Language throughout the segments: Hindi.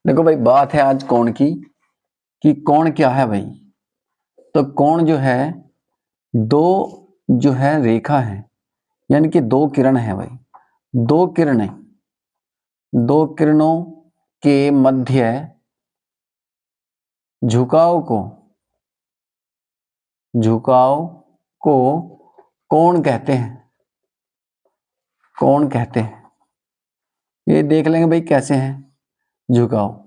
देखो भाई, बात है आज कोण की कि कोण क्या है भाई। तो कोण जो है दो जो है रेखा है, यानी कि दो किरण है भाई। दो किरणों के मध्य झुकाव को कोण कहते हैं। कोण कहते हैं, ये देख लेंगे भाई कैसे है झुकाव।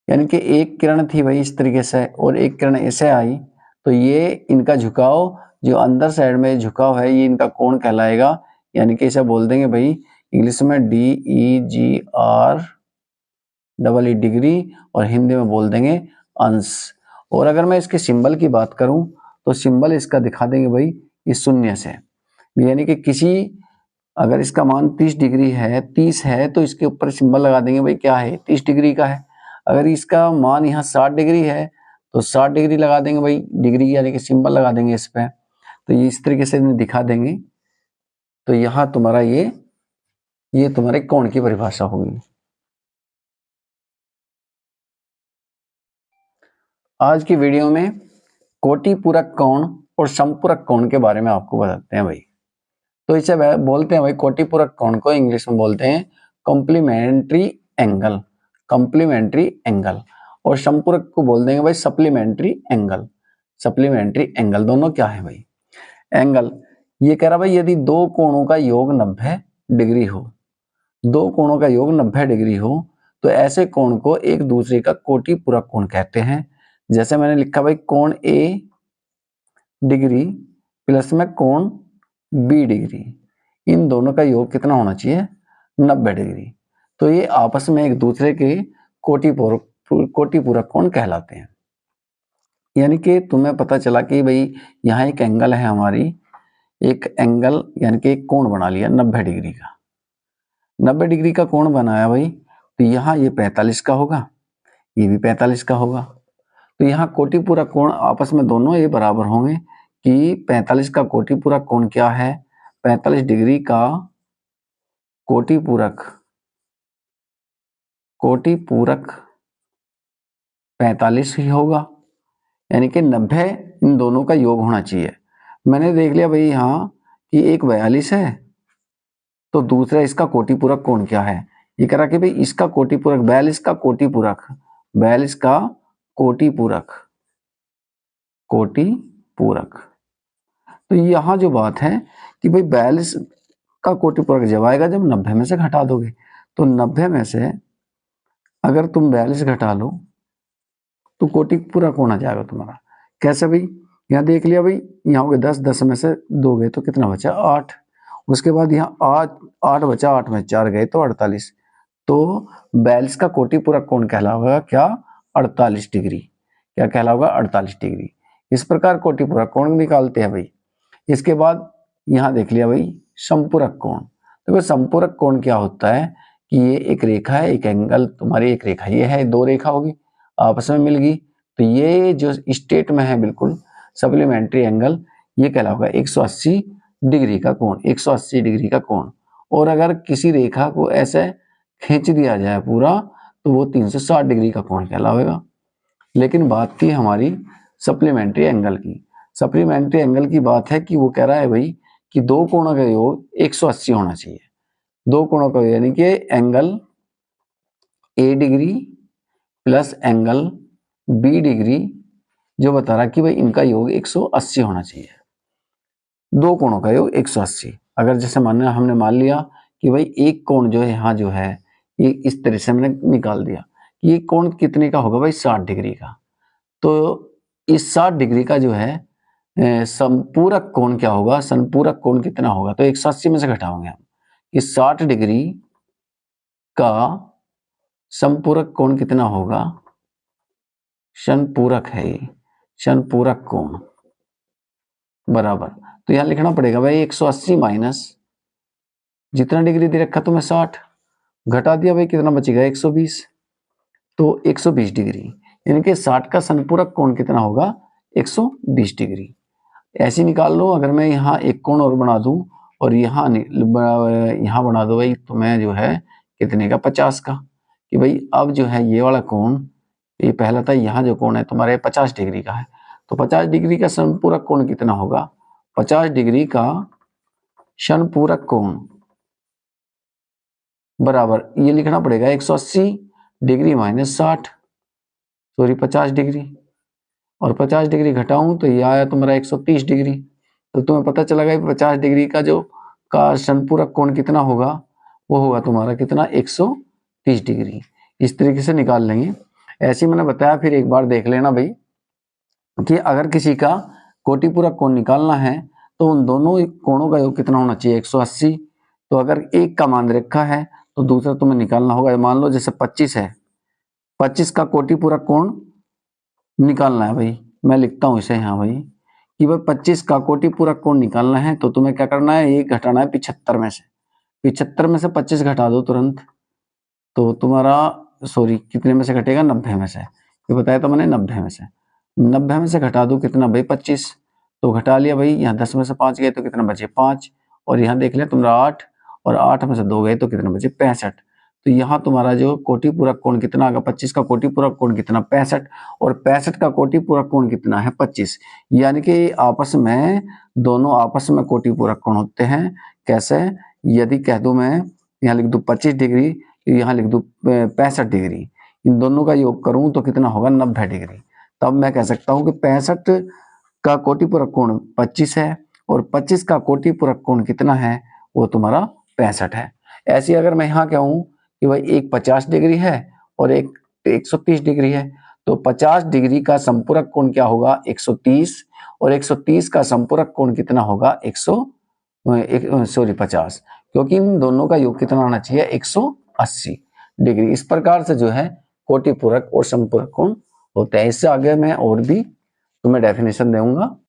यानी कि एक किरण थी भाई इस तरीके से और एक किरण ऐसे आई, तो ये इनका झुकाव जो अंदर साइड में झुकाव है ये इनका कोण कहलाएगा। यानी कि इसे बोल देंगे भाई इंग्लिश में DEGR डिग्री और हिंदी में बोल देंगे अंश। और अगर मैं इसके सिंबल की बात करूं तो सिंबल इसका दिखा देंगे भाई इस शून्य से। यानी कि किसी अगर इसका मान 30 डिग्री है, 30 है, तो इसके ऊपर सिंबल लगा देंगे भाई क्या है 30 डिग्री का है। अगर इसका मान यहाँ 60 डिग्री है तो 60 डिग्री लगा देंगे भाई, डिग्री यानी कि सिंबल लगा देंगे इस पे। तो ये इस तरीके से दिखा देंगे। तो यहाँ तुम्हारा ये तुम्हारे कोण की परिभाषा होगी। आज की वीडियो में कोटि पूरक कोण और समपूरक कोण के बारे में आपको बताते हैं भाई। तो इसे बोलते हैं भाई कोटि पूरक कोण को इंग्लिश में बोलते हैं कॉम्प्लीमेंट्री एंगल। और समपूरक को बोल देंगे भाई सप्लीमेंट्री एंगल। दोनों क्या है भाई? एंगल ये कह रहा भाई यदि दो कोणों का योग 90 डिग्री हो, दो कोणों का योग 90 डिग्री हो तो ऐसे कोण को एक दूसरे का कोटि पूरक कोण कहते हैं। जैसे मैंने लिखा भाई कोण A डिग्री प्लस में कोण B डिग्री, इन दोनों का योग कितना होना चाहिए 90 डिग्री। तो ये आपस में एक दूसरे के कोटि पूरक कोण कहलाते हैं। यानी कि तुम्हें पता चला कि भाई यहाँ एक एंगल है हमारी, एक एंगल यानी कि एक कोण बना लिया 90 डिग्री का। 90 डिग्री का कोण बनाया भाई, तो यहाँ ये 45 का होगा, ये भी 45 का होगा। तो यहाँ कोटि पूरक कोण आपस में दोनों ये बराबर होंगे कि 45 का कोटि पूरक कोण क्या है, 45 डिग्री का कोटि पूरक 45 ही होगा। यानी कि 90 इन दोनों का योग होना चाहिए। मैंने देख लिया भाई यहाँ कि एक 42 है, तो दूसरा इसका कोटि पूरक कोण क्या है, ये कह रहा कि भाई इसका कोटि पूरक 42 का कोटि पूरक। तो यहाँ जो बात है कि भाई 42 का कोटि पूरक जब आएगा जब 90 में से घटा दोगे। तो 90 में से अगर तुम 42 घटा लो तो कोटि पूरक होना जाएगा तुम्हारा। कैसे भाई? यहाँ देख लिया भाई, यहाँ हो गए 10, 10 में से 2 गए तो कितना बचा 8। उसके बाद यहाँ 8 बचा, 8 में 4 गए तो 48। तो 42 का कोटि पूरक कोण कहलाएगा क्या 48 डिग्री। क्या कहलाएगा 48 डिग्री। इस प्रकार कोटि पूरक कोण निकालते हैं भाई। इसके बाद यहाँ देख लिया भाई समपूरक कोण। देखो समपूरक कोण क्या होता है कि ये एक रेखा है, एक एंगल तुम्हारी एक रेखा ये है, दो रेखा होगी आपस में मिल गई, तो ये जो स्टेट में है बिल्कुल सप्लीमेंट्री एंगल, ये कहलाएगा 180 डिग्री का कोण, 180 डिग्री का कोण। और अगर किसी रेखा को ऐसे खींच दिया जाए पूरा तो वो 360 डिग्री का कोण कहलाएगा। लेकिन बात थी हमारी सप्लीमेंट्री एंगल की। सप्लीमेंट्री एंगल की बात है कि वो कह रहा है भाई कि दो कोणों का योग 180 होना चाहिए। दो कोणों का यानी कि angle A degree plus angle B degree जो बता रहा कि भाई इनका योग 180 होना चाहिए। दो कोणों का योग 180। अगर जैसे हमने मान लिया कि भाई एक कोण जो है यहाँ जो है ये इस तरह से हमने निकाल दिया कि ये कोण कितने का होगा भाई 60 डिग्री का। तो इस 60 डिग्री का जो है संपूरक कोण क्या होगा, संपूरक कोण कितना होगा, तो 180 में से घटाओगे हम कि 60 डिग्री का संपूरक कोण कितना होगा, संपूरक है ये, संपूरक कोण बराबर। तो यहां लिखना पड़ेगा भाई 180 माइनस जितना डिग्री दे रखा तुम्हें 60, घटा दिया भाई कितना बचेगा 120, तो 120 डिग्री। यानी कि 60 का संपूरक कोण कितना होगा 120 डिग्री। ऐसे निकाल लो। अगर मैं यहाँ एक कोण और बना दूं और यहाँ बना दो भाई तुम्हें जो है कितने का 50 का, कि भाई अब जो है ये वाला कोण, ये पहला था, यहाँ जो कोण है तुम्हारे 50 डिग्री का है, तो 50 डिग्री का समपूरक कोण कितना होगा, 50 डिग्री का समपूरक कोण बराबर ये लिखना पड़ेगा 180 डिग्री माइनस 60, सॉरी 50 डिग्री, और 50 डिग्री घटाऊं तो ये आया तुम्हारा 130 डिग्री। तो तुम्हें पता चला गया 50 डिग्री का जो का समपूरक कोण कितना होगा, वो होगा तुम्हारा कितना 130 डिग्री। इस तरीके से निकाल लेंगे। ऐसे ही मैंने बताया, फिर एक बार देख लेना भाई कि अगर किसी का कोटिपूरक कोण निकालना है तो उन दोनों कोणों का योग कितना होना चाहिए, 180। तो अगर एक का मान रखा है तो दूसरा तुम्हें निकालना होगा। मान लो जैसे 25 है, 25 का कोटिपूरक कोण निकालना है भाई, मैं लिखता हूं इसे यहाँ भाई कि भाई 25 का कोटिपूरक कोण निकालना है तो तुम्हें क्या करना है, एक घटाना है 75 में से, 75 में से 25 घटा दो तुरंत, तो तुम्हारा सॉरी कितने में से घटेगा, 90 में से। ये बताया तो मैंने 90 में से, 90 में से घटा दो कितना भाई 25, तो घटा लिया भाई, यहाँ 10 में से 5 गए तो कितना बचे 5, और यहाँ देख लिया तुम्हारा 8, और 8 में से 2 गए तो कितना बचे 65। तो यहाँ तुम्हारा जो कोटिपूरक कोण कितना आएगा, 25 का कोटिपूरक कोण कितना 65, और 65 का कोटिपूरक कोण कितना है 25। यानी कि आपस में दोनों आपस में कोटिपूरक कोण होते हैं। कैसे, यदि कह दूं मैं यहाँ लिख दूं 25 डिग्री, यहाँ लिख दूं 65 डिग्री, इन दोनों का योग करूं तो कितना होगा 90 डिग्री। तब मैं कह सकता हूं कि 65 का कोटिपूरक कोण 25 है और 25 का कोटिपूरक कोण कितना है, वो तुम्हारा 65 है। ऐसे अगर मैं यहाँ कहूं कि भाई एक 50 डिग्री है और एक 130 डिग्री है, तो 50 डिग्री का संपूरक कोण क्या होगा 130, और 130 का संपूरक कोण कितना होगा 50, क्योंकि इन दोनों का योग कितना होना चाहिए 180 डिग्री। इस प्रकार से जो है कोटिपूरक और संपूरक कोण होते हैं। इससे आगे मैं और भी तुम्हें डेफिनेशन दूंगा।